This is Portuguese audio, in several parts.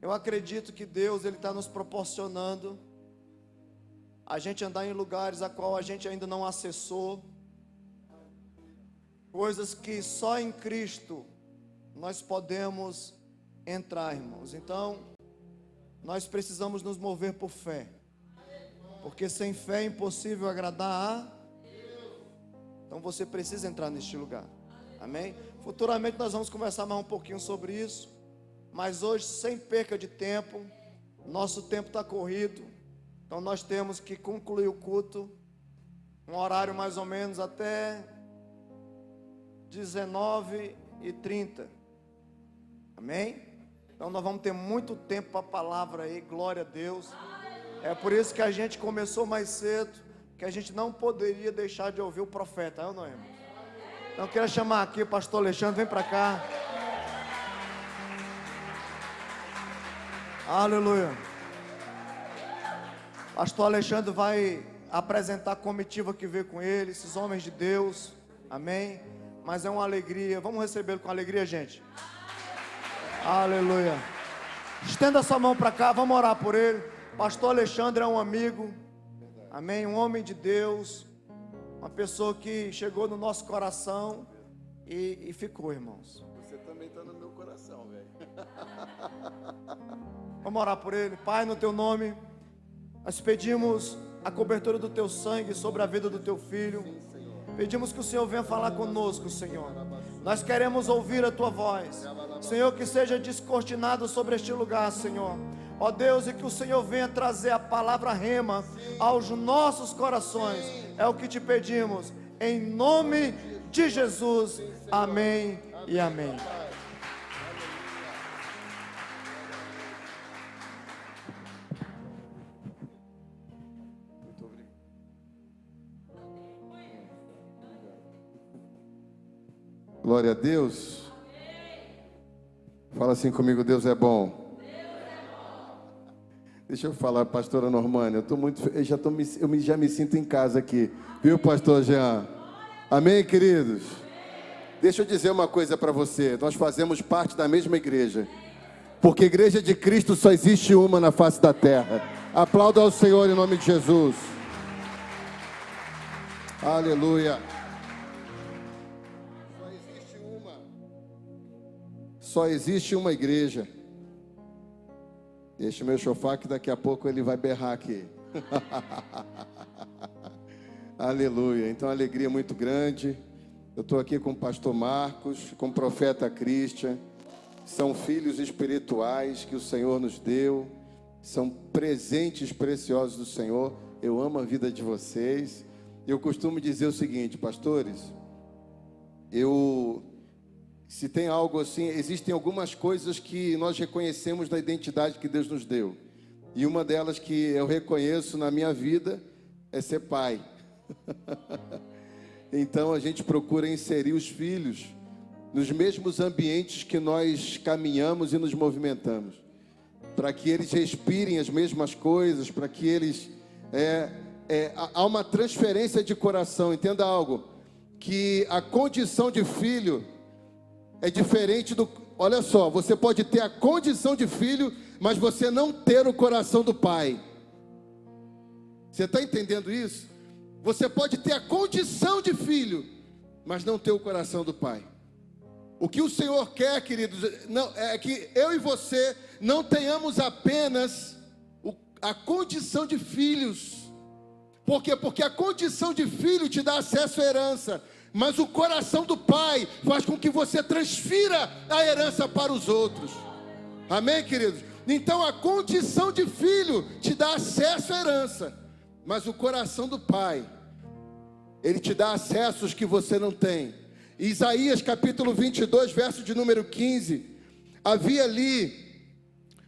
Eu acredito que Deus Ele está nos proporcionando a gente andar em lugares a qual a gente ainda não acessou, coisas que só em Cristo nós podemos entrar, irmãos. Então, nós precisamos nos mover por fé, porque sem fé é impossível agradar a... Então você precisa entrar neste lugar, amém? Futuramente nós vamos conversar mais um pouquinho sobre isso, mas hoje, sem perca de tempo, nosso tempo está corrido, então nós temos que concluir o culto, um horário mais ou menos até 19h30, amém? Então nós vamos ter muito tempo para a palavra aí, glória a Deus. É por isso que a gente começou mais cedo, que a gente não poderia deixar de ouvir o profeta, é ou não é, irmão? Então eu quero chamar aqui o pastor Alexandre, vem para cá. Aleluia. Pastor Alexandre vai apresentar a comitiva que veio com ele, esses homens de Deus, amém? Mas é uma alegria, vamos recebê-lo com alegria, gente. Aleluia. Estenda sua mão para cá, vamos orar por ele. Pastor Alexandre é um amigo, amém? Um homem de Deus, uma pessoa que chegou no nosso coração e ficou, irmãos. Você também está no meu coração, velho. Vamos orar por ele. Pai, no teu nome, nós pedimos a cobertura do teu sangue sobre a vida do teu filho. Pedimos que o Senhor venha falar conosco, Senhor. Nós queremos ouvir a tua voz, Senhor, que seja descortinado sobre este lugar, Senhor. Ó Deus, e que o Senhor venha trazer a palavra rema aos nossos corações. É o que te pedimos, em nome de Jesus. Amém e amém. Glória a Deus. Fala assim comigo, Deus é bom. Deixa eu falar, pastora Normânia, eu já me sinto em casa aqui, viu, pastor Jean? Amém, queridos? Deixa eu dizer uma coisa para você, nós fazemos parte da mesma igreja, porque a igreja de Cristo só existe uma na face da terra. Aplauda ao Senhor em nome de Jesus. Aleluia. Só existe uma igreja. Deixa o meu chofar que daqui a pouco ele vai berrar aqui. Aleluia. Então, alegria muito grande. Eu estou aqui com o pastor Marcos, com o profeta Christian. São filhos espirituais que o Senhor nos deu. São presentes preciosos do Senhor. Eu amo a vida de vocês. Eu costumo dizer o seguinte, pastores. Se tem algo assim, existem algumas coisas que nós reconhecemos na identidade que Deus nos deu. E uma delas que eu reconheço na minha vida é ser pai. Então a gente procura inserir os filhos nos mesmos ambientes que nós caminhamos e nos movimentamos. Para que eles respirem as mesmas coisas, para que eles... há uma transferência de coração, entenda algo. Que a condição de filho... é diferente do... Olha só, você pode ter a condição de filho, mas você não ter o coração do pai. Você está entendendo isso? Você pode ter a condição de filho, mas não ter o coração do pai. O que o Senhor quer, queridos, é que eu e você não tenhamos apenas a condição de filhos. Por quê? Porque a condição de filho te dá acesso à herança. Mas o coração do pai faz com que você transfira a herança para os outros. Amém, queridos? Então a condição de filho te dá acesso à herança. Mas o coração do pai, ele te dá acessos que você não tem. Isaías capítulo 22, verso de número 15. Havia ali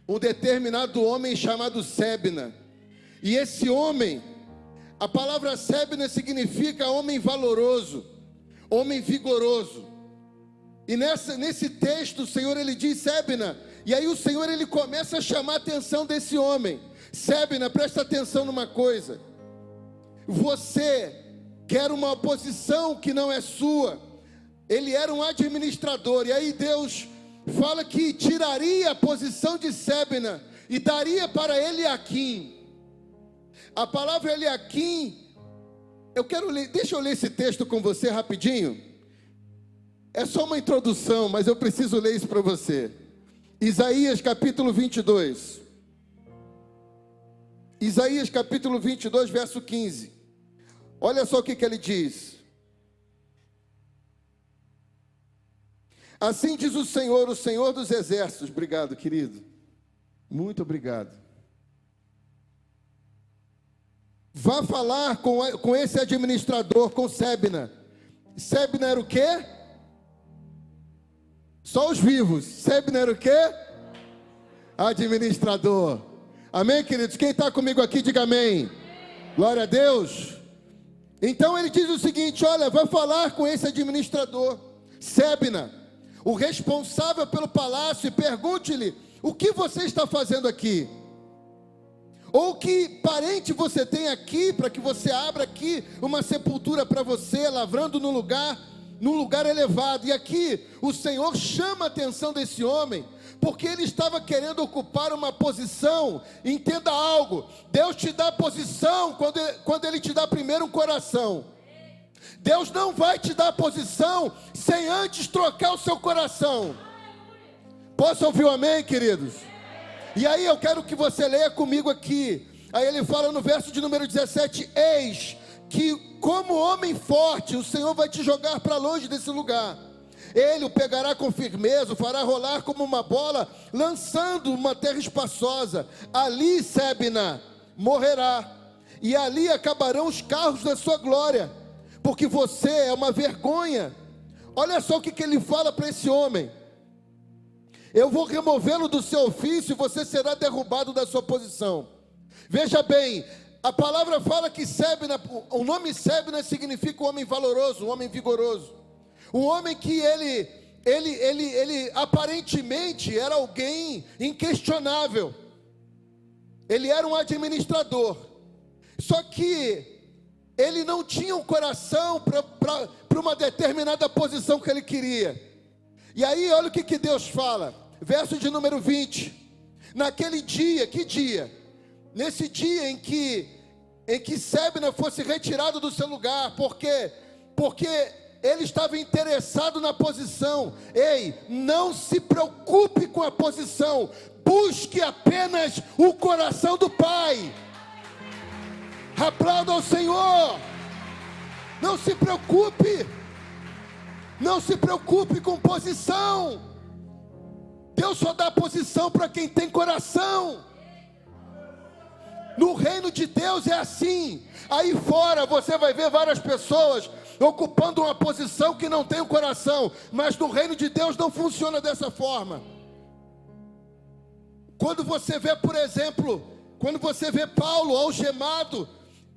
um determinado homem chamado Sebna. E esse homem, a palavra Sebna significa homem valoroso, homem vigoroso. E nesse texto o Senhor ele diz Sebna, e aí o Senhor ele começa a chamar a atenção desse homem. Sebna, presta atenção numa coisa. Você quer uma posição que não é sua. Ele era um administrador, e aí Deus fala que tiraria a posição de Sebna e daria para Eliaquim. A palavra Eliaquim, deixa eu ler esse texto com você rapidinho. É só uma introdução, mas eu preciso ler isso para você. Isaías capítulo 22. Isaías capítulo 22, verso 15. Olha só o que ele diz. Assim diz o Senhor dos exércitos. Obrigado, querido. Muito obrigado. Vá falar com esse administrador, com Sebna. Sebna era o quê? Só os vivos. Sebna era o quê? Administrador. Amém, queridos? Quem está comigo aqui, diga amém. Glória a Deus. Então ele diz o seguinte: olha, vai falar com esse administrador, Sebna, o responsável pelo palácio, e pergunte-lhe: o que você está fazendo aqui? Ou que parente você tem aqui, para que você abra aqui uma sepultura para você, lavrando num lugar elevado. E aqui o Senhor chama a atenção desse homem, porque ele estava querendo ocupar uma posição. Entenda algo: Deus te dá posição quando Ele te dá primeiro um coração. Deus não vai te dar posição sem antes trocar o seu coração. Posso ouvir um amém, queridos? E aí eu quero que você leia comigo aqui. Aí ele fala no verso de número 17: eis que como homem forte o Senhor vai te jogar para longe desse lugar. Ele o pegará com firmeza, o fará rolar como uma bola, lançando uma terra espaçosa. Ali Sebna morrerá, e ali acabarão os carros da sua glória, porque você é uma vergonha. Olha só o que ele fala para esse homem: eu vou removê-lo do seu ofício, e você será derrubado da sua posição. Veja bem, a palavra fala que Sebna, o nome Sebna significa um homem valoroso, um homem vigoroso. Um homem que ele aparentemente era alguém inquestionável. Ele era um administrador. Só que ele não tinha um coração para uma determinada posição que ele queria. E aí olha o que Deus fala. Verso de número 20. Naquele dia, que dia? Nesse dia em que Sebna fosse retirado do seu lugar. Porque ele estava interessado na posição. Ei, não se preocupe com a posição, busque apenas o coração do Pai. Aplauda ao Senhor. Não se preocupe com posição. Deus só dá posição para quem tem coração. No reino de Deus é assim. Aí fora você vai ver várias pessoas ocupando uma posição que não tem o coração, mas no reino de Deus não funciona dessa forma. Quando você vê, por exemplo, Paulo algemado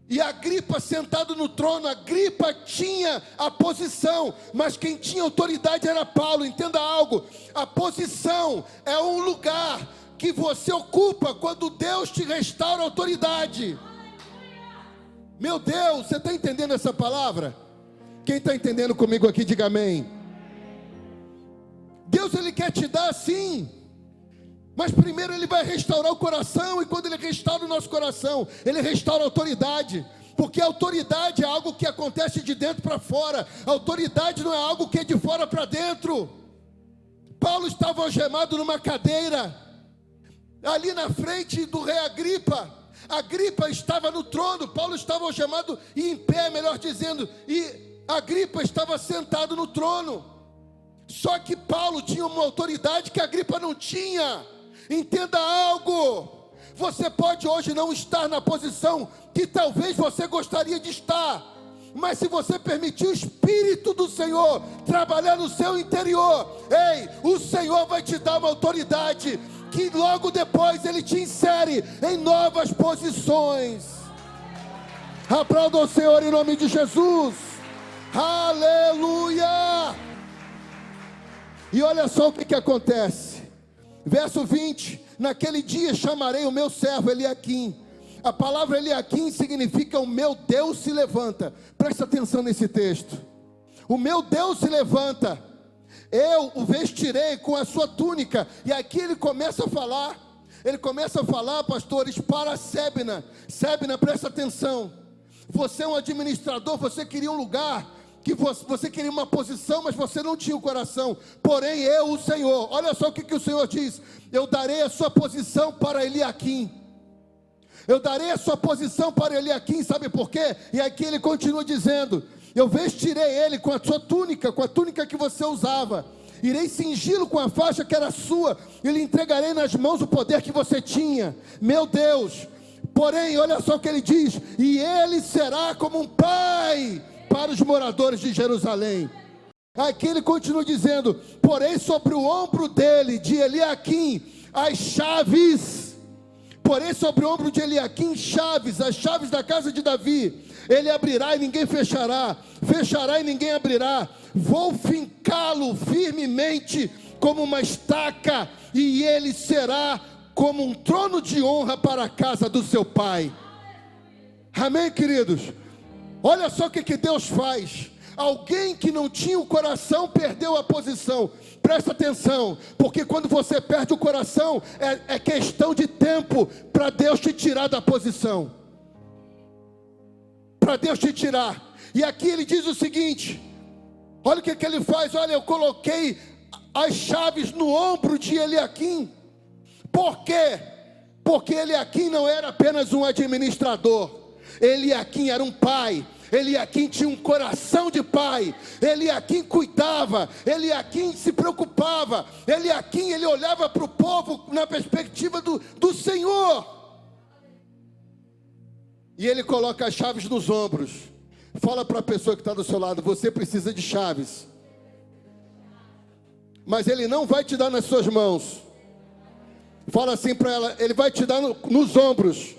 e Agripa sentado no trono, Agripa tinha a posição, mas quem tinha autoridade era Paulo. Entenda algo: a posição é um lugar que você ocupa quando Deus te restaura a autoridade. Meu Deus, você está entendendo essa palavra? Quem está entendendo comigo aqui, diga amém. Deus, Ele quer te dar sim, mas primeiro Ele vai restaurar o coração. E quando Ele restaura o nosso coração, Ele restaura a autoridade. Porque a autoridade é algo que acontece de dentro para fora. A autoridade não é algo que é de fora para dentro. Paulo estava algemado numa cadeira, ali na frente do rei Agripa. Agripa estava no trono, Paulo estava algemado e em pé, melhor dizendo, e Agripa estava sentado no trono. Só que Paulo tinha uma autoridade que Agripa não tinha. Entenda algo: você pode hoje não estar na posição que talvez você gostaria de estar, mas se você permitir o Espírito do Senhor trabalhar no seu interior, ei, o Senhor vai te dar uma autoridade que logo depois Ele te insere em novas posições. Aplauda o Senhor em nome de Jesus. Aleluia! E olha só o que acontece. Verso 20: naquele dia chamarei o meu servo Eliaquim. A palavra Eliaquim significa o meu Deus se levanta. Presta atenção nesse texto. O meu Deus se levanta. eu o vestirei com a sua túnica. E aqui ele começa a falar, pastores, para Sebna. Sebna, presta atenção, você é um administrador, você queria um lugar, que você queria uma posição, mas você não tinha o coração. Porém eu, o Senhor, olha só o que o Senhor diz: eu darei a sua posição para Eliaquim. Eu darei a sua posição para Eliaquim, sabe por quê? E aqui ele continua dizendo: eu vestirei ele com a sua túnica, com a túnica que você usava, irei cingi-lo com a faixa que era sua, e lhe entregarei nas mãos o poder que você tinha. Meu Deus! Porém, olha só o que ele diz: e ele será como um pai para os moradores de Jerusalém. Aqui ele continua dizendo: porém sobre o ombro dele, de Eliaquim, as chaves. Porém sobre o ombro de Eliaquim, chaves, as chaves da casa de Davi. Ele abrirá e ninguém fechará, fechará e ninguém abrirá. Vou fincá-lo firmemente como uma estaca, e ele será como um trono de honra para a casa do seu pai. Amém, queridos? Olha só o que Deus faz. Alguém que não tinha o coração perdeu a posição. Presta atenção, porque quando você perde o coração, é questão de tempo para Deus te tirar da posição. Para Deus te tirar. E aqui ele diz o seguinte: olha o que ele faz. Olha, eu coloquei as chaves no ombro de Eliaquim. Por quê? Porque Eliaquim não era apenas um administrador. Eliaquim era um pai. Eliaquim tinha um coração de pai. Eliaquim cuidava. Eliaquim se preocupava. Eliaquim, ele olhava para o povo na perspectiva do Senhor. E ele coloca as chaves nos ombros. Fala para a pessoa que está do seu lado: você precisa de chaves. Mas ele não vai te dar nas suas mãos. Fala assim para ela: ele vai te dar nos ombros.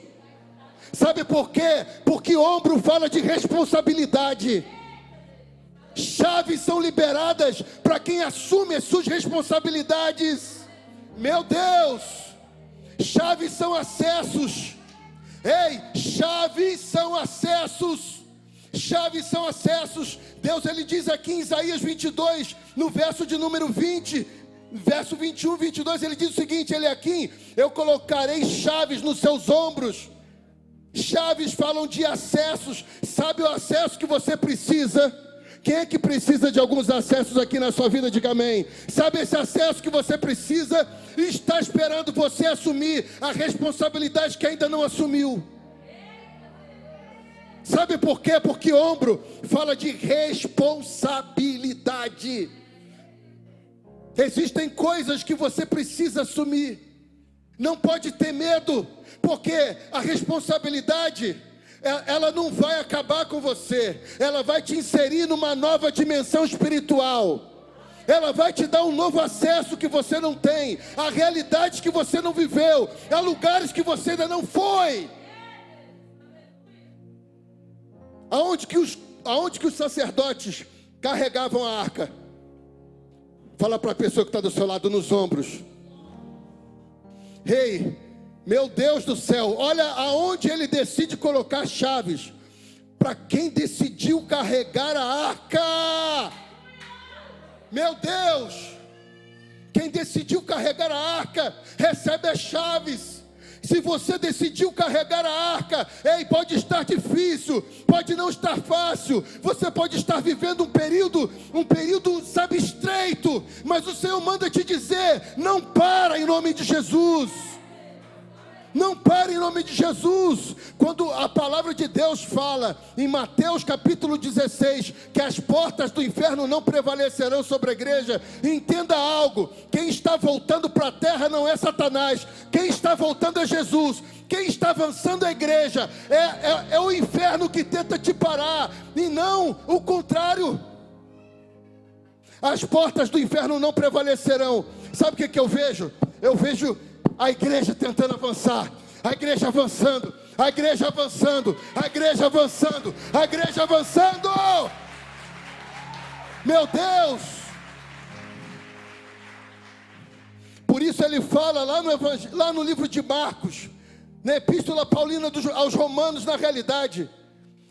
Sabe por quê? Porque ombro fala de responsabilidade. Chaves são liberadas para quem assume as suas responsabilidades. Meu Deus! Chaves são acessos. Ei, chaves são acessos. Chaves são acessos. Deus, ele diz aqui em Isaías 22, no verso de número 20, verso 21, 22, ele diz o seguinte: Eliaquim, eu colocarei chaves nos seus ombros. Chaves falam de acessos. Sabe o acesso que você precisa? Quem é que precisa de alguns acessos aqui na sua vida? Diga amém. Sabe esse acesso que você precisa? Está esperando você assumir a responsabilidade que ainda não assumiu. Sabe por quê? Porque ombro fala de responsabilidade. Existem coisas que você precisa assumir. Não pode ter medo, porque a responsabilidade, ela não vai acabar com você. Ela vai te inserir numa nova dimensão espiritual. Ela vai te dar um novo acesso que você não tem, a realidades que você não viveu, a lugares que você ainda não foi. Aonde que os sacerdotes carregavam a arca? Fala para a pessoa que está do seu lado: nos ombros. Ei, meu Deus do céu, olha aonde ele decide colocar chaves. Para quem decidiu carregar a arca. Meu Deus, quem decidiu carregar a arca recebe as chaves. Se você decidiu carregar a arca, ei, pode estar difícil, pode não estar fácil, você pode estar vivendo um período, sabe, estreito, mas o Senhor manda te dizer: não para em nome de Jesus. Não pare em nome de Jesus. Quando a palavra de Deus fala em Mateus capítulo 16 que as portas do inferno não prevalecerão sobre a igreja, entenda algo: quem está voltando para a terra não é Satanás, quem está voltando é Jesus. Quem está avançando é a igreja. É o inferno que tenta te parar, e não o contrário. As portas do inferno não prevalecerão. Sabe o que eu vejo? Eu vejo a igreja tentando avançar, a igreja avançando, a igreja avançando, a igreja avançando, a igreja avançando. Meu Deus! Por isso ele fala lá no livro de Marcos, na epístola paulina aos Romanos, na realidade,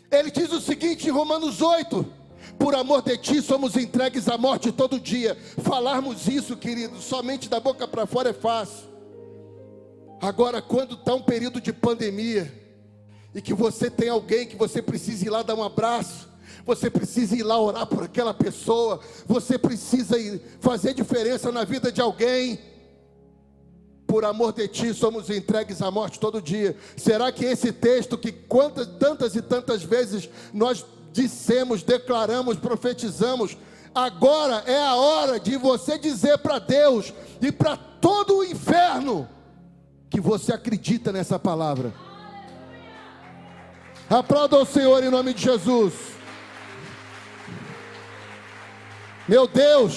ele diz o seguinte em Romanos 8: Por amor de ti somos entregues à morte todo dia. Falarmos isso, querido, somente da boca para fora é fácil. Agora, quando está um período de pandemia, e que você tem alguém que você precisa ir lá dar um abraço, você precisa ir lá orar por aquela pessoa, você precisa ir fazer diferença na vida de alguém. Por amor de ti somos entregues à morte todo dia. Será que esse texto que tantas e tantas vezes nós dissemos, declaramos, profetizamos, agora é a hora de você dizer para Deus e para todo o inferno que você acredita nessa palavra? Aplauda ao Senhor em nome de Jesus. Meu Deus,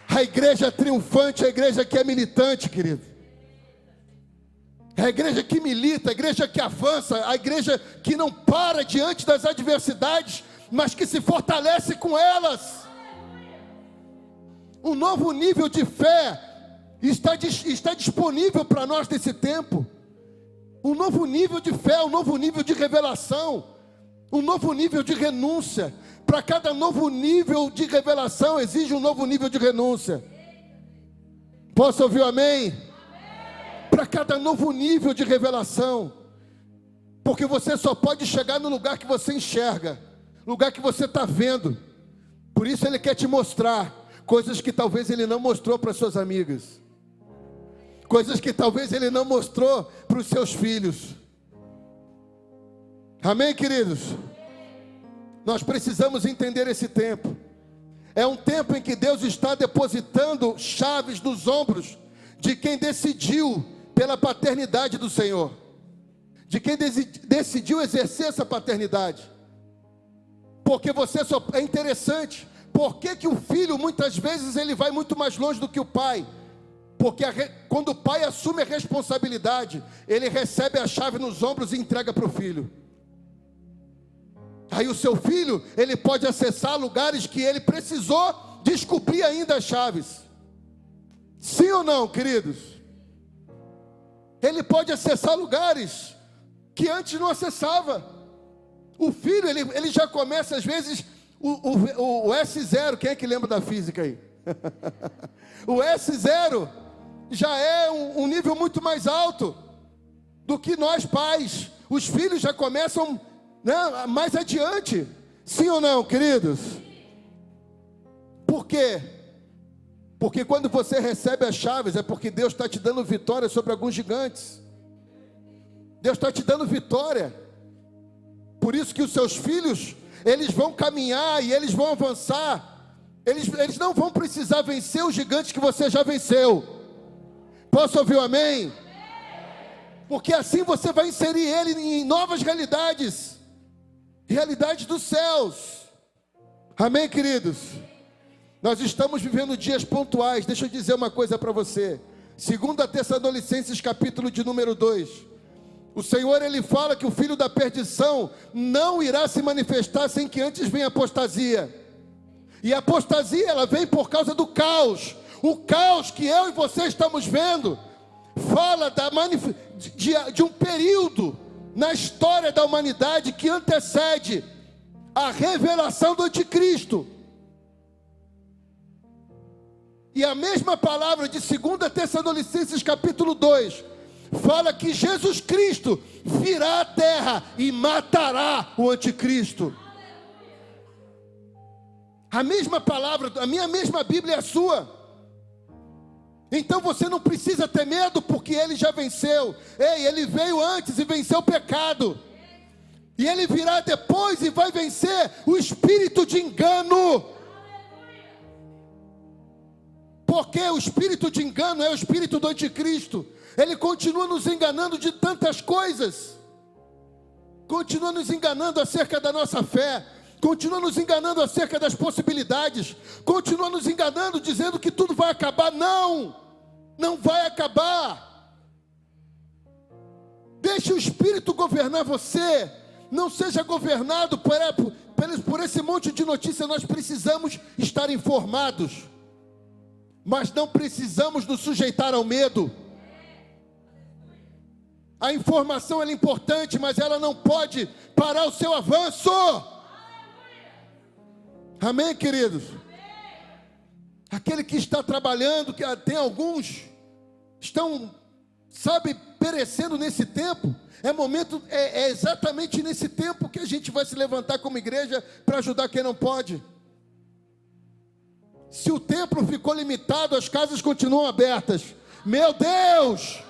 a igreja triunfante, a igreja que é militante, querido, a igreja que milita, a igreja que avança, a igreja que não para diante das adversidades, mas que se fortalece com elas. Um novo nível de fé está disponível para nós nesse tempo. Um novo nível de fé, um novo nível de revelação, um novo nível de renúncia. Para cada novo nível de revelação exige um novo nível de renúncia. Posso ouvir um amém? Para cada novo nível de revelação, porque você só pode chegar no lugar que você enxerga, lugar que você está vendo. Por isso Ele quer te mostrar coisas que talvez Ele não mostrou para suas amigas, coisas que talvez Ele não mostrou para os seus filhos. Amém, queridos? Nós precisamos entender esse tempo. É um tempo em que Deus está depositando chaves nos ombros de quem decidiu pela paternidade do Senhor, de quem decidiu exercer essa paternidade. Porque é interessante, por que o filho muitas vezes ele vai muito mais longe do que o pai? Porque quando o pai assume a responsabilidade, ele recebe a chave nos ombros e entrega para o filho. Aí o seu filho, ele pode acessar lugares que ele precisou descobrir ainda as chaves. Sim ou não, queridos? Ele pode acessar lugares que antes não acessava. O filho, ele já começa às vezes o S0, quem é que lembra da física aí? O S0 já é um nível muito mais alto do que nós pais. Os filhos já começam mais adiante. Sim ou não, queridos? Por quê? Porque quando você recebe as chaves, é porque Deus está te dando vitória sobre alguns gigantes. Deus está te dando vitória. Por isso que os seus filhos, eles vão caminhar e eles vão avançar. Eles não vão precisar vencer os gigantes que você já venceu. Posso ouvir um amém? Porque assim você vai inserir ele em novas realidades. Realidade dos céus. Amém, queridos? Nós estamos vivendo dias pontuais. Deixa eu dizer uma coisa para você. 2 Tessalonicenses capítulo de número 2. O Senhor, Ele fala que o filho da perdição não irá se manifestar sem que antes venha apostasia. E a apostasia, ela vem por causa do caos. O caos que eu e você estamos vendo fala de um período na história da humanidade que antecede a revelação do anticristo. E a mesma palavra de 2 Tessalonicenses capítulo 2 fala que Jesus Cristo virá à terra e matará o anticristo. A mesma palavra, a minha mesma Bíblia é a sua. Então você não precisa ter medo, porque Ele já venceu. Ele veio antes e venceu o pecado. E Ele virá depois e vai vencer o espírito de engano. Porque o espírito de engano é o espírito do anticristo. Ele continua nos enganando de tantas coisas. Continua nos enganando acerca da nossa fé. Continua nos enganando acerca das possibilidades. Continua nos enganando dizendo que tudo vai acabar. Não vai acabar. Deixe o Espírito governar você. Não seja governado por esse monte de notícias. Nós precisamos estar informados, mas não precisamos nos sujeitar ao medo. A informação é importante, mas ela não pode parar o seu avanço. Amém, queridos? Aquele que está trabalhando, que tem alguns, estão, sabe, perecendo nesse tempo. É exatamente nesse tempo que a gente vai se levantar como igreja para ajudar quem não pode. Se o templo ficou limitado, as casas continuam abertas. Meu Deus!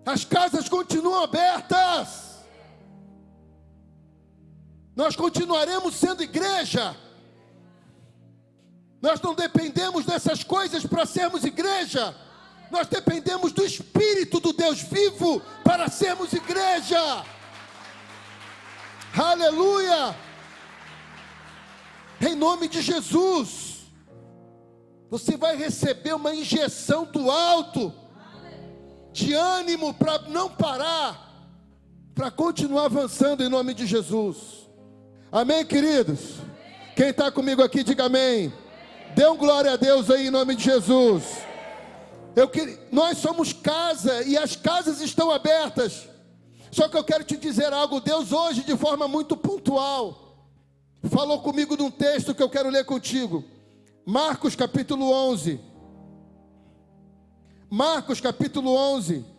As casas continuam abertas. Nós continuaremos sendo igreja. Nós não dependemos dessas coisas para sermos igreja. Nós dependemos do Espírito do Deus vivo para sermos igreja. Aleluia! Em nome de Jesus, você vai receber uma injeção do alto, de ânimo para não parar, para continuar avançando em nome de Jesus. Amém, queridos? Quem está comigo aqui, diga amém. Dê um glória a Deus aí em nome de Jesus. Nós somos casa e as casas estão abertas. Só que eu quero te dizer algo. Deus hoje, de forma muito pontual, falou comigo num texto que eu quero ler contigo. Marcos capítulo 11. Marcos capítulo 11.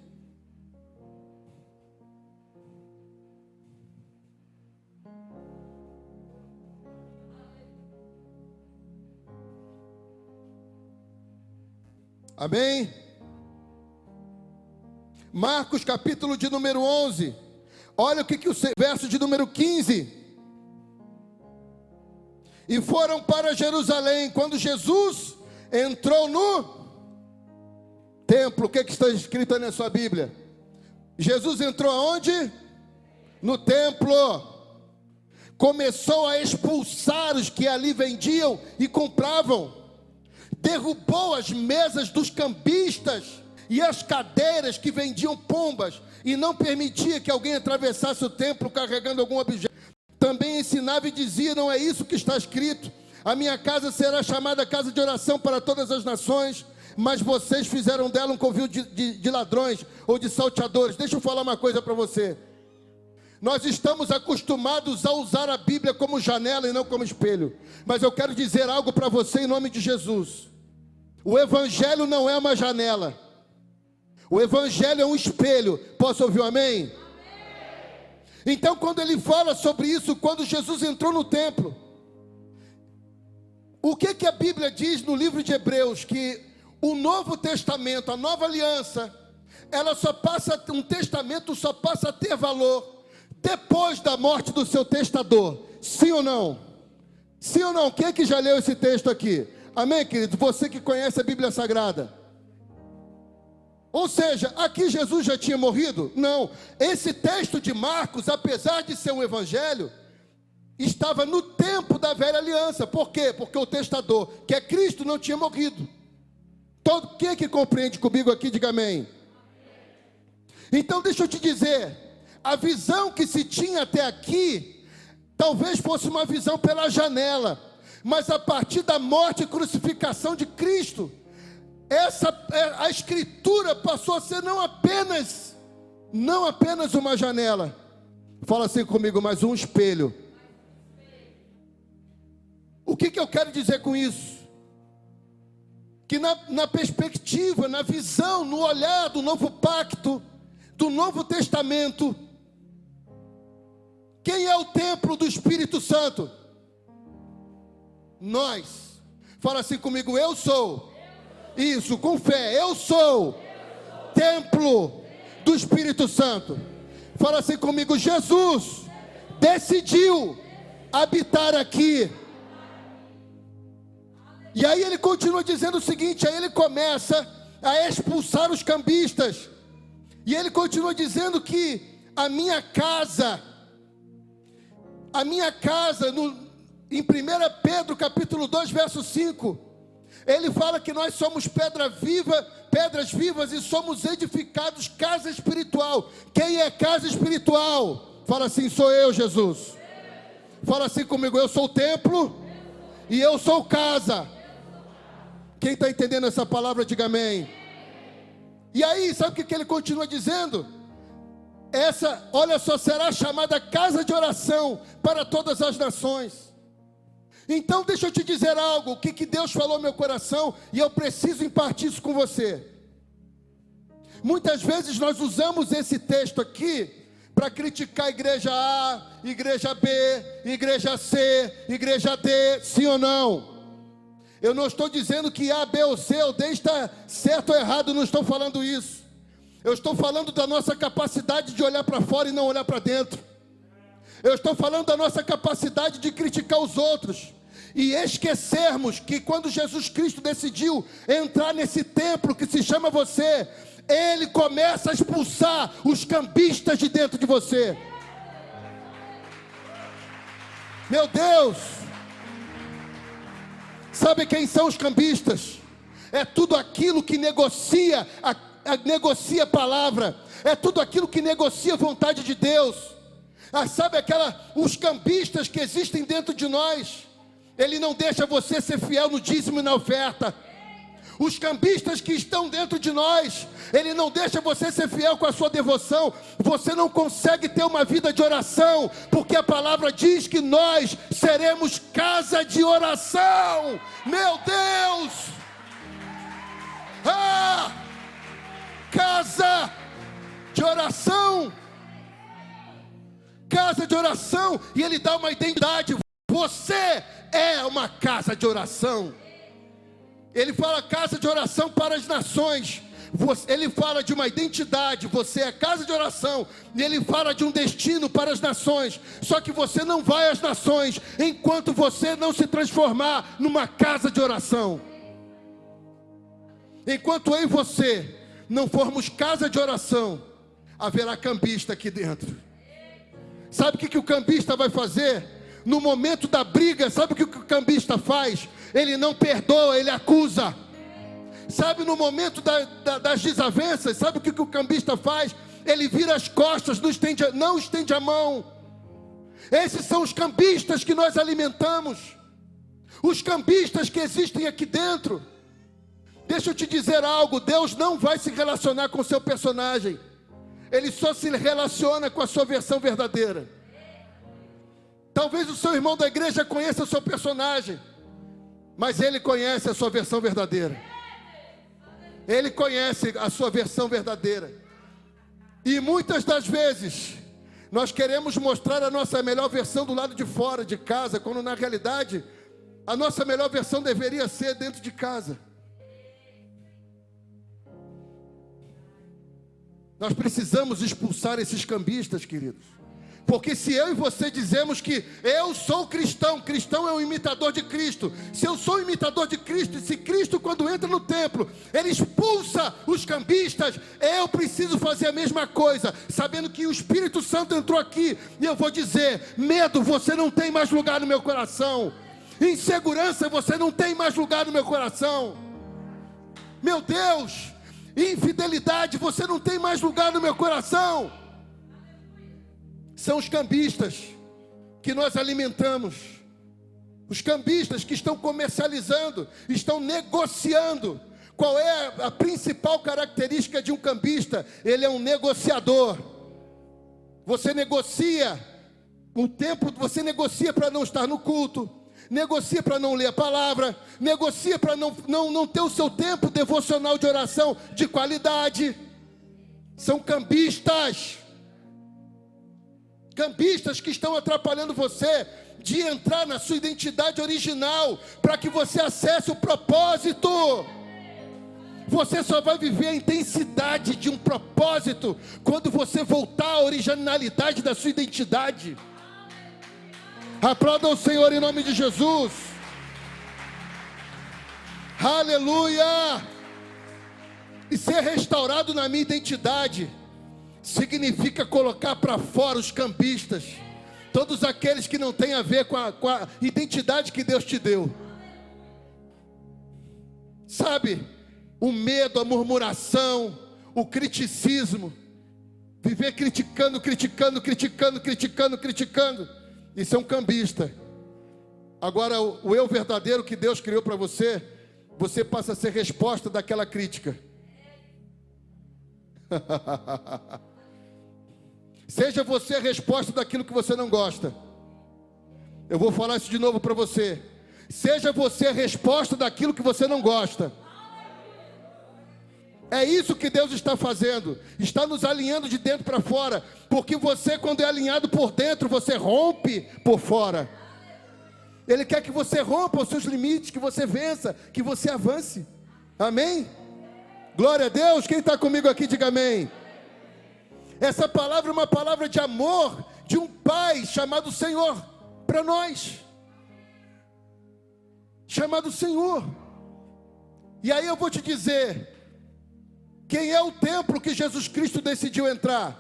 Amém? Marcos capítulo de número 11. Olha o que o verso de número 15. E foram para Jerusalém. Quando Jesus entrou no templo, o que está escrito aí na sua Bíblia? Jesus entrou aonde? No templo. Começou a expulsar os que ali vendiam e compravam. Derrubou as mesas dos cambistas e as cadeiras que vendiam pombas, e não permitia que alguém atravessasse o templo carregando algum objeto. Também ensinava e dizia: não é isso que está escrito: a minha casa será chamada casa de oração para todas as nações, mas vocês fizeram dela um covil de ladrões ou de salteadores. Deixa eu falar uma coisa para você. Nós estamos acostumados a usar a Bíblia como janela e não como espelho, mas eu quero dizer algo para você em nome de Jesus. O Evangelho não é uma janela, o Evangelho é um espelho. Posso ouvir um amém? Amém. Então, quando ele fala sobre isso, quando Jesus entrou no templo, o que a Bíblia diz no livro de Hebreus? Que o Novo Testamento, a nova aliança, um testamento só passa a ter valor depois da morte do seu testador. Sim ou não? Sim ou não? Quem é que já leu esse texto aqui? Amém, querido? Você que conhece a Bíblia Sagrada. Ou seja, aqui Jesus já tinha morrido? Não. Esse texto de Marcos, apesar de ser um evangelho, estava no tempo da velha aliança. Por quê? Porque o testador, que é Cristo, não tinha morrido. Quem é que compreende comigo aqui, diga amém. Então deixa eu te dizer, a visão que se tinha até aqui, talvez fosse uma visão pela janela, mas a partir da morte e crucificação de Cristo, a Escritura passou a ser não apenas uma janela. Fala assim comigo, mas um espelho. O que eu quero dizer com isso? Que na perspectiva, na visão, no olhar do novo pacto, do Novo Testamento, quem é o templo do Espírito Santo? Nós. Fala assim comigo, eu sou. Isso, com fé, eu sou templo do Espírito Santo. Fala assim comigo, Jesus decidiu habitar aqui. E aí ele continua dizendo o seguinte, aí ele começa a expulsar os cambistas. E ele continua dizendo que a minha casa, em 1 Pedro capítulo 2, verso 5, ele fala que nós somos pedras vivas e somos edificados casa espiritual. Quem é casa espiritual? Fala assim, sou eu, Jesus. Fala assim comigo, eu sou o templo e eu sou casa. Quem está entendendo essa palavra, diga amém. E aí, sabe o que ele continua dizendo? Olha só, será chamada casa de oração para todas as nações. Então deixa eu te dizer algo, o que Deus falou no meu coração, e eu preciso impartir isso com você. Muitas vezes nós usamos esse texto aqui para criticar a igreja A, igreja B, igreja C, igreja D, sim ou não? Eu não estou dizendo que A, B ou C ou D está certo ou errado, não estou falando isso. Eu estou falando da nossa capacidade de olhar para fora e não olhar para dentro. Eu estou falando da nossa capacidade de criticar os outros e esquecermos que quando Jesus Cristo decidiu entrar nesse templo que se chama você, Ele começa a expulsar os cambistas de dentro de você. Meu Deus! Sabe quem são os cambistas? É tudo aquilo que negocia negocia a palavra, é tudo aquilo que negocia a vontade de Deus. Sabe os cambistas que existem dentro de nós? Ele não deixa você ser fiel no dízimo e na oferta. Os cambistas que estão dentro de nós, Ele não deixa você ser fiel com a sua devoção. Você não consegue ter uma vida de oração, porque a palavra diz que nós seremos casa de oração. Meu Deus! Casa de oração. Casa de oração. E Ele dá uma identidade. Você é uma casa de oração. Ele fala casa de oração para as nações. Ele fala de uma identidade. Você é casa de oração. E Ele fala de um destino para as nações. Só que você não vai às nações enquanto você não se transformar numa casa de oração. Enquanto eu e você não formos casa de oração, haverá cambista aqui dentro. Sabe o que o cambista vai fazer? No momento da briga, sabe o que o cambista faz? Ele não perdoa, ele acusa. Sabe, no momento das desavenças, sabe o que o cambista faz? Ele vira as costas, não estende a mão. Esses são os cambistas que nós alimentamos. Os cambistas que existem aqui dentro. Deixa eu te dizer algo, Deus não vai se relacionar com o seu personagem. Ele só se relaciona com a sua versão verdadeira. Talvez o seu irmão da igreja conheça o seu personagem, mas ele conhece a sua versão verdadeira. Ele conhece a sua versão verdadeira. E muitas das vezes nós queremos mostrar a nossa melhor versão do lado de fora de casa, quando na realidade a nossa melhor versão deveria ser dentro de casa. Nós precisamos expulsar esses cambistas, queridos. Porque se eu e você dizemos que eu sou cristão, cristão é um imitador de Cristo. Se eu sou imitador de Cristo, e se Cristo quando entra no templo, Ele expulsa os cambistas, eu preciso fazer a mesma coisa, sabendo que o Espírito Santo entrou aqui, e eu vou dizer, medo, você não tem mais lugar no meu coração. Insegurança, você não tem mais lugar no meu coração. Meu Deus, infidelidade, você não tem mais lugar no meu coração. São os cambistas que nós alimentamos. Os cambistas que estão comercializando, estão negociando. Qual é a principal característica de um cambista? Ele é um negociador. Você negocia o tempo, você negocia para não estar no culto, negocia para não ler a palavra, negocia para não ter o seu tempo devocional de oração de qualidade. São cambistas. Cambistas que estão atrapalhando você de entrar na sua identidade original, para que você acesse o propósito. Você só vai viver a intensidade de um propósito quando você voltar à originalidade da sua identidade. Aplauda o Senhor em nome de Jesus. Aleluia. E ser restaurado na minha identidade significa colocar para fora os cambistas, todos aqueles que não têm a ver com a identidade que Deus te deu. Sabe, o medo, a murmuração, o criticismo, viver criticando, isso é um cambista. Agora o eu verdadeiro que Deus criou para você, você passa a ser resposta daquela crítica. Seja você a resposta daquilo que você não gosta. Eu vou falar isso de novo para você. Seja você a resposta daquilo que você não gosta. É isso que Deus está fazendo. Está nos alinhando de dentro para fora. Porque você, quando é alinhado por dentro, você rompe por fora. Ele quer que você rompa os seus limites, que você vença, que você avance. Amém? Glória a Deus. Quem está comigo aqui, diga amém. Essa palavra é uma palavra de amor de um Pai chamado Senhor para nós. Chamado Senhor. E aí eu vou te dizer, quem é o templo que Jesus Cristo decidiu entrar?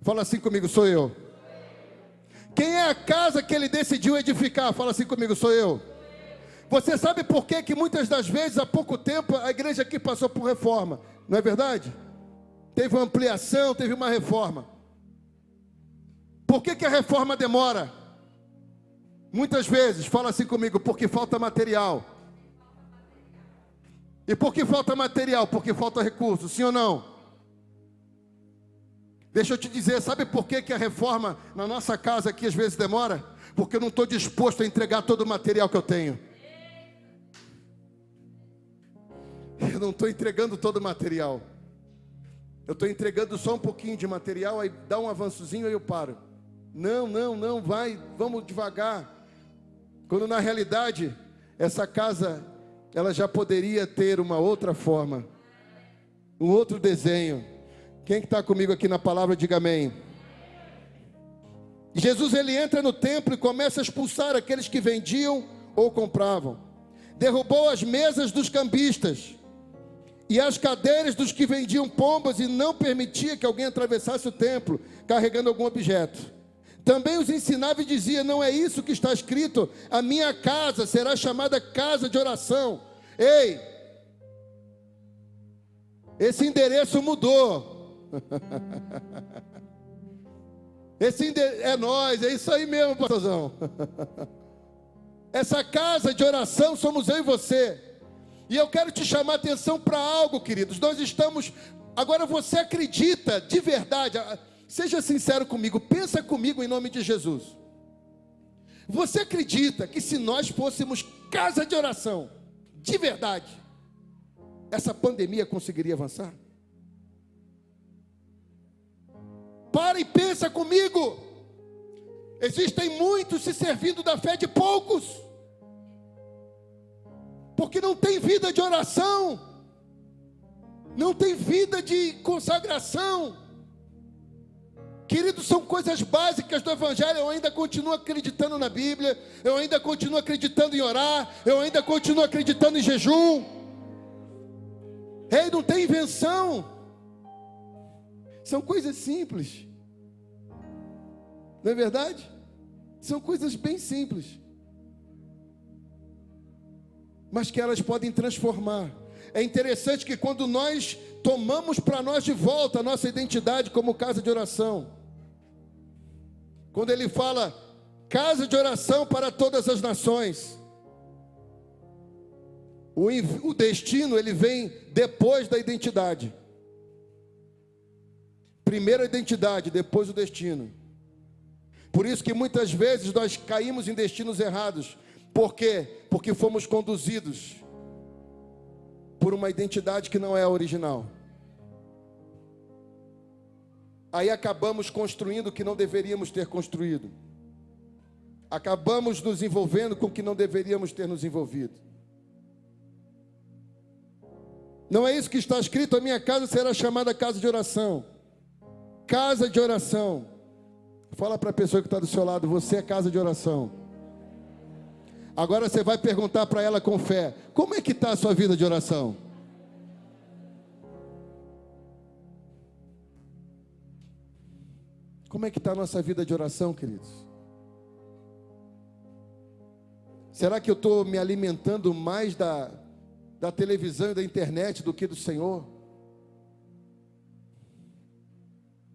Fala assim comigo, sou eu. Quem é a casa que Ele decidiu edificar? Fala assim comigo, sou eu. Você sabe por que muitas das vezes, há pouco tempo, a igreja aqui passou por reforma? Não é verdade? Teve uma ampliação, teve uma reforma. Por que a reforma demora? Muitas vezes, fala assim comigo, porque falta material. E por que falta material? Porque falta recurso, sim ou não? Deixa eu te dizer, sabe por que a reforma na nossa casa aqui às vezes demora? Porque eu não estou disposto a entregar todo o material que eu tenho. Eu não estou entregando todo o material. Eu estou entregando só um pouquinho de material, aí dá um avançozinho, aí eu paro. Não, vamos devagar. Quando na realidade, essa casa, ela já poderia ter uma outra forma, um outro desenho. Quem que está comigo aqui na palavra, diga amém. Jesus, ele entra no templo e começa a expulsar aqueles que vendiam ou compravam. Derrubou as mesas dos cambistas e as cadeiras dos que vendiam pombas e não permitia que alguém atravessasse o templo carregando algum objeto. Também os ensinava e dizia, não é isso que está escrito, a minha casa será chamada casa de oração. Ei, esse endereço mudou. É nós, é isso aí mesmo, pastorzão. Essa casa de oração somos eu e você. E eu quero te chamar a atenção para algo, queridos. Nós estamos, agora você acredita de verdade, seja sincero comigo, pensa comigo em nome de Jesus. Você acredita que se nós fôssemos casa de oração, de verdade, essa pandemia conseguiria avançar? Para e pensa comigo. Existem muitos se servindo da fé de poucos, porque não tem vida de oração, não tem vida de consagração. Queridos, são coisas básicas do Evangelho. Eu ainda continuo acreditando na Bíblia, eu ainda continuo acreditando em orar, eu ainda continuo acreditando em jejum. Ei, não tem invenção. São coisas simples. Não é verdade? São coisas bem simples, mas que elas podem transformar. É interessante que quando nós tomamos para nós de volta a nossa identidade como casa de oração, quando ele fala casa de oração para todas as nações, o destino ele vem depois da identidade. Primeiro a identidade, depois o destino. Por isso que muitas vezes nós caímos em destinos errados. Por quê? Porque fomos conduzidos por uma identidade que não é a original. Aí acabamos construindo o que não deveríamos ter construído. Acabamos nos envolvendo com o que não deveríamos ter nos envolvido. Não é isso que está escrito, a minha casa será chamada casa de oração. Casa de oração. Fala para a pessoa que está do seu lado, você é casa de oração. Agora você vai perguntar para ela com fé, como é que está a sua vida de oração? Como é que está a nossa vida de oração, queridos? Será que eu estou me alimentando mais da televisão e da internet do que do Senhor?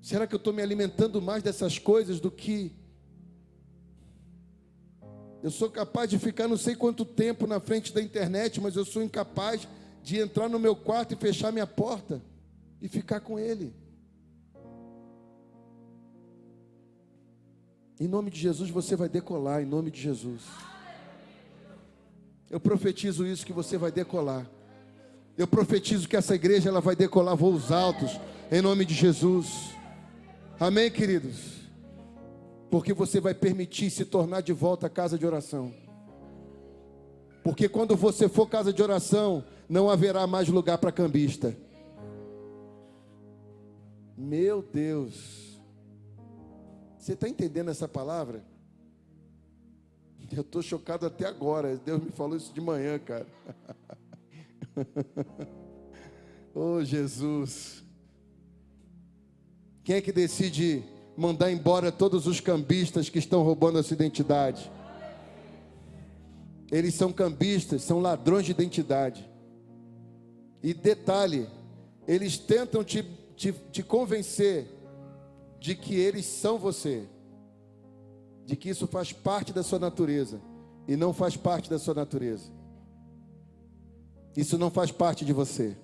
Será que eu estou me alimentando mais dessas coisas do que... Eu sou capaz de ficar não sei quanto tempo na frente da internet, mas eu sou incapaz de entrar no meu quarto e fechar minha porta e ficar com Ele. Em nome de Jesus você vai decolar, em nome de Jesus. Eu profetizo isso, que você vai decolar. Eu profetizo que essa igreja ela vai decolar voos altos, em nome de Jesus. Amém, queridos? Porque você vai permitir se tornar de volta a casa de oração. Porque quando você for casa de oração, não haverá mais lugar para cambista. Meu Deus. Você está entendendo essa palavra? Eu estou chocado até agora. Deus me falou isso de manhã, cara. Oh, Jesus. Quem é que decide mandar embora todos os cambistas que estão roubando a sua identidade? Eles são cambistas, são ladrões de identidade. E detalhe, eles tentam te convencer de que eles são você, de que isso faz parte da sua natureza, e não faz parte da sua natureza. Isso não faz parte de você.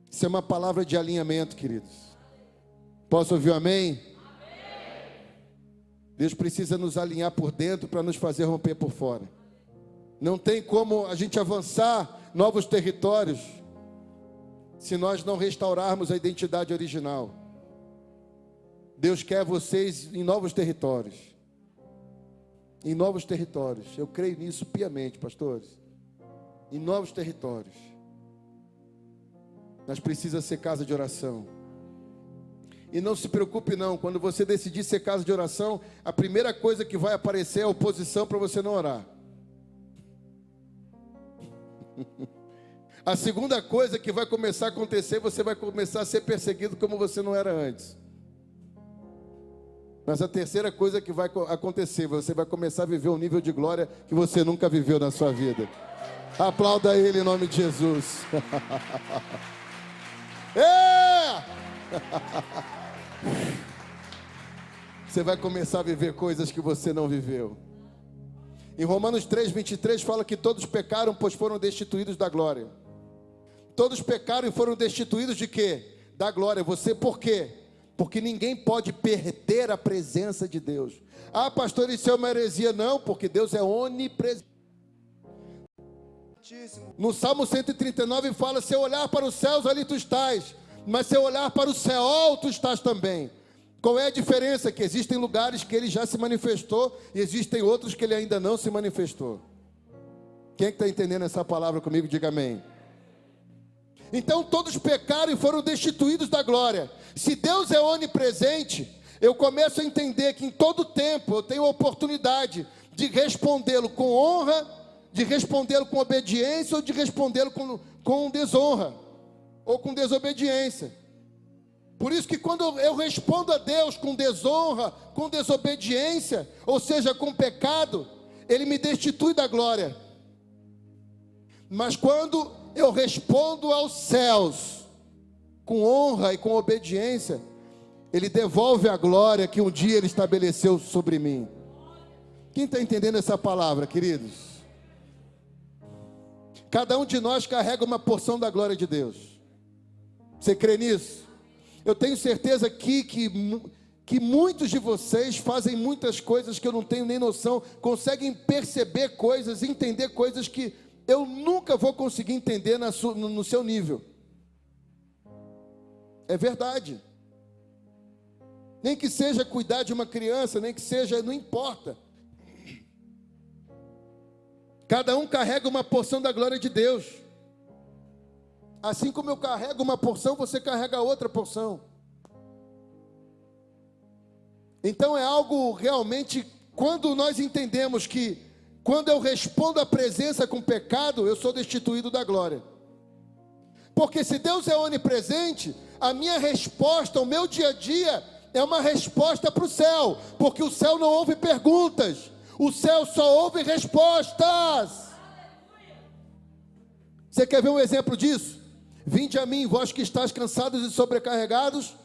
Isso é uma palavra de alinhamento, queridos. Posso ouvir um amém? Amém. Deus precisa nos alinhar por dentro para nos fazer romper por fora. Não tem como a gente avançar novos territórios se nós não restaurarmos a identidade original. Deus quer vocês em novos territórios. Em novos territórios. Eu creio nisso piamente, pastores. Em novos territórios. Mas precisa ser casa de oração. E não se preocupe não, quando você decidir ser casa de oração, a primeira coisa que vai aparecer é a oposição para você não orar. A segunda coisa que vai começar a acontecer, você vai começar a ser perseguido como você não era antes. Mas a terceira coisa que vai acontecer, você vai começar a viver um nível de glória que você nunca viveu na sua vida. Aplauda Ele em nome de Jesus. Você vai começar a viver coisas que você não viveu. Em Romanos 3:23 fala que todos pecaram, pois foram destituídos da glória. Todos pecaram e foram destituídos de quê? Da glória. Você por quê? Porque ninguém pode perder a presença de Deus. Ah, pastor, isso é uma heresia. Não, porque Deus é onipresente. No Salmo 139 fala: se eu olhar para os céus, ali tu estás. Mas se eu olhar para o Seol, tu estás também. Qual é a diferença? Que existem lugares que Ele já se manifestou e existem outros que Ele ainda não se manifestou. Quem é que está entendendo essa palavra comigo? Diga amém. Então todos pecaram e foram destituídos da glória. Se Deus é onipresente, eu começo a entender que em todo tempo eu tenho a oportunidade de respondê-lo com honra, de respondê-lo com obediência ou de respondê-lo com desonra ou com desobediência. Por isso que quando eu respondo a Deus com desonra, com desobediência, ou seja, com pecado, Ele me destitui da glória. Mas quando eu respondo aos céus com honra e com obediência, Ele devolve a glória que um dia Ele estabeleceu sobre mim. Quem está entendendo essa palavra, queridos? Cada um de nós carrega uma porção da glória de Deus. Você crê nisso? Eu tenho certeza aqui que muitos de vocês fazem muitas coisas que eu não tenho nem noção, conseguem perceber coisas, entender coisas que eu nunca vou conseguir entender no seu nível. É verdade. Nem que seja cuidar de uma criança, nem que seja, não importa. Cada um carrega uma porção da glória de Deus. Assim como eu carrego uma porção, você carrega outra porção. Então é algo realmente, quando nós entendemos que, quando eu respondo à presença com pecado, eu sou destituído da glória. Porque se Deus é onipresente, a minha resposta, o meu dia a dia, é uma resposta para o céu. Porque o céu não ouve perguntas, o céu só ouve respostas. Você quer ver um exemplo disso? Vinde a mim, vós que estáis cansados e sobrecarregados.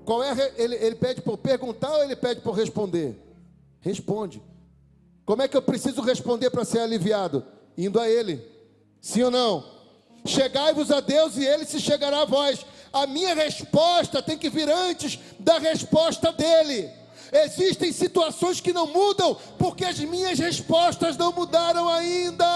Qual é? Ele pede por perguntar ou ele pede por responder? Responde. Como é que eu preciso responder para ser aliviado? Indo a Ele. Sim ou não? Chegai-vos a Deus e Ele se chegará a vós. A minha resposta tem que vir antes da resposta dEle. Existem situações que não mudam, porque as minhas respostas não mudaram ainda.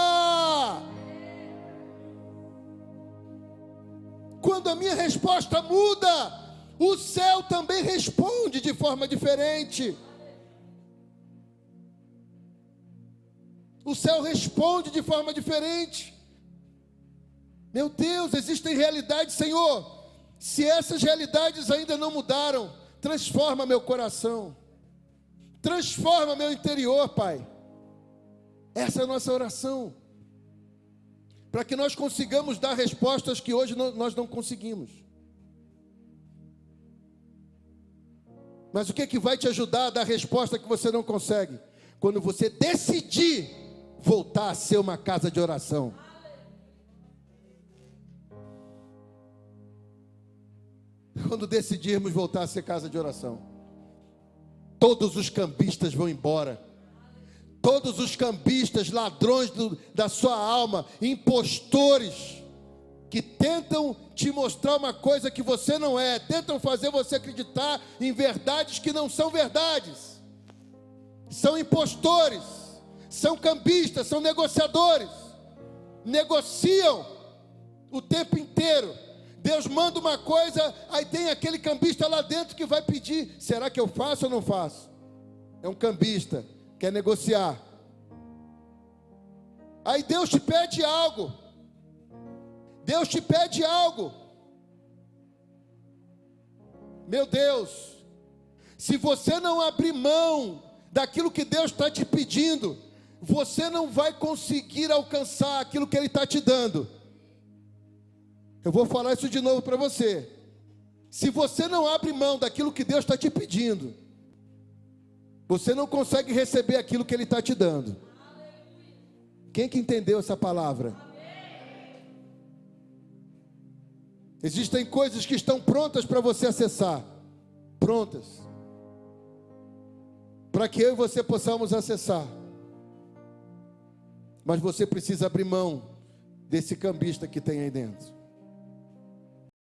Quando a minha resposta muda, o céu também responde de forma diferente. O céu responde de forma diferente. Meu Deus, existem realidades, Senhor. Se essas realidades ainda não mudaram, transforma meu coração. Transforma meu interior, Pai. Essa é a nossa oração. Para que nós consigamos dar respostas que hoje nós não conseguimos. Mas o que é que vai te ajudar a dar a resposta que você não consegue? Quando você decidir voltar a ser uma casa de oração. Quando decidirmos voltar a ser casa de oração, todos os cambistas vão embora. Todos os cambistas, ladrões da sua alma, impostores, que tentam te mostrar uma coisa que você não é, tentam fazer você acreditar em verdades que não são verdades. São impostores, são cambistas, são negociadores, negociam o tempo inteiro. Deus manda uma coisa, aí tem aquele cambista lá dentro que vai pedir: será que eu faço ou não faço? É um cambista, quer negociar. Aí Deus te pede algo. Deus te pede algo. Meu Deus, se você não abrir mão daquilo que Deus está te pedindo, você não vai conseguir alcançar aquilo que Ele está te dando. Eu vou falar isso de novo para você. Se você não abre mão daquilo que Deus está te pedindo, você não consegue receber aquilo que Ele está te dando. Quem que entendeu essa palavra? Existem coisas que estão prontas para você acessar. Prontas. Para que eu e você possamos acessar. Mas você precisa abrir mão desse cambista que tem aí dentro.